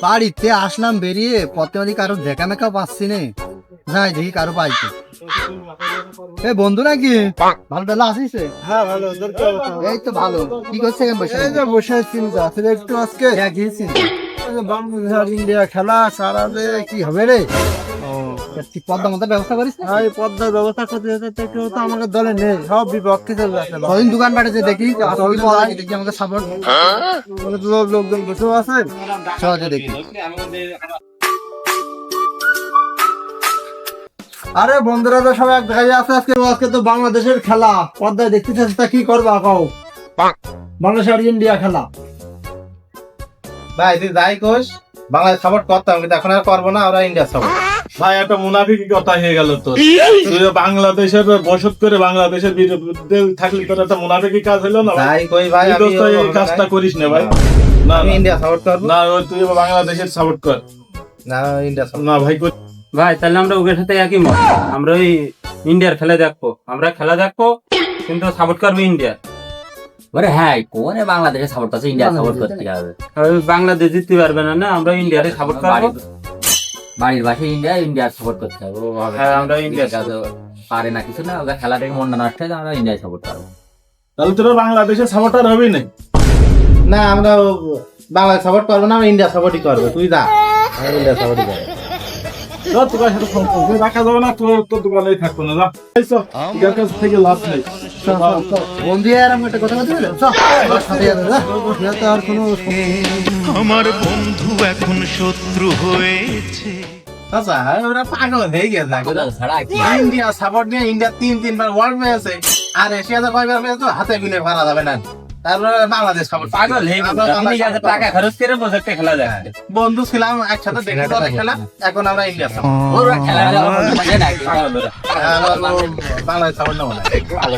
বাড়িতে আসলাম বেরিয়ে পথে ওদিকে কারো দেখা মেকা পাচ্ছি নে, যাই দেখি কারো পাইছি। এ বন্ধু নাকি ভালো টালো আসিস? হ্যাঁ ভালো, তোর কি অবস্থা? এই তো ভালো। কি করছে এখন বসে? এই যে বসে চিন্তা আসলে একটু আজকে হ্যাঁ, গিয়েছিস? এই যে বাংলাদেশ আর ইন্ডিয়া খেলা সারাবে কি হবে রে? ঠিক পদ্মা মতো ব্যবস্থা করিস না? এই পদ্মার ব্যবস্থা করতে যেতে তো কেউ তো আমাদের দলে নেই, সব বিপক্ষে চলে যাচ্ছে। কদিন দোকান পাঠেছে দেখি, ছবি পাওয়া যায়, দেখি আমাকে সাপোর্ট লোকজন বসেও আছেন। সহজে দেখি। আরে বন্ধুরা তো সব এক জায়গায় আছে, আজকে তো বাংলাদেশের খেলা পদ্মায় দেখতে চাচ্ছি, তা কি করবা কও? বাংলাদেশ আর ইন্ডিয়া খেলা। ভাই তুই যাই কোস বাংলাদেশ সাপোর্ট করতাম, কিন্তু এখন আর করবো না, আমরা ইন্ডিয়া সাপোর্ট। ভাই একটা মুনাফিকি কথা হয়ে গেল তো, তুই বাংলাদেশের বসত করে বাংলাদেশের বিরুদ্ধে থাকলে তোর একটা মুনাফিকি কাজ হলো না ভাই? যাই কই ভাই, তুই আমি দোস্ত এই কাজটা করিস না ভাই। না আমি না, ইন্ডিয়া সাপোর্ট করবো না ওই তুই বাংলাদেশের সাপোর্ট কর। না, ইন্ডিয়া সাপোর্ট না ভাই ভাই তাহলে আমরা ওদের সাথে একই মত, আমরা ওই ইন্ডিয়ার খেলা দেখবো, আমরা খেলা দেখবো কিন্তু সাপোর্ট করবো ইন্ডিয়া। ওরে হ্যাঁ, কোনে বাংলাদেশে সাপোর্ট করছে, ইন্ডিয়া সাপোর্ট করতে হবে। বাংলাদেশ জিততে পারবে না, না আমরা ইন্ডিয়ারে সাপোর্ট করবো। বাড়ির বাসে ইন্ডিয়ার সাপোর্ট করতে হবে। ও ভাবে হ্যাঁ, আমরা ইন্ডিয়া পারে না কিছু না, ওদের খেলাটাকে মনটা নষ্ট হয়ে যায়, আমরা ইন্ডিয়ায় সাপোর্ট করবো। তাহলে তোর বাংলাদেশের সাপোর্টার হবি না? না, আমরা বাংলাদেশ সাপোর্ট করবো না, আমরা ইন্ডিয়া সাপোর্টই করবো। তুই যা, আমি ইন্ডিয়া সাপোর্টই করবো। তোর দোকানের সাথে সম্পর্ক রাখা যাবে না, তোর দোকানেই থাকবো না। যা ইয়ার কাছ থেকে লাভ নেই। বন্ধু এরকম একটা কথা বলতে পারো? সাথে যাবে না? এটা তো আর কোনো আমার বন্ধু এখন শত্রু হয়েছে। আচ্ছা, ওরা পাগল হয়ে গেছে। ছাড়া কি ইন্ডিয়া সাপোর্ট নিয়ে ইন্ডিয়া 3-3 বার ওয়ার্ল্ড পেয়েছে, আর এশিয়াতে কয়বার পেয়েছে তো হাতে গুনে পারা যাবে না। তারপরে বাংলাদেশ সাপোর্ট পাগল হয়ে গেছে, টাকা খরচ করে প্রজেক্টে খেলা দেখে। বন্ধু ছিলাম একসাথে দেখে খেলা, এখন আমরা ইন্ডিয়া সাপোর্ট। ওরা খেলা মজা নাকি বাংলাদেশ সাপোর্ট নেবো না। ভালো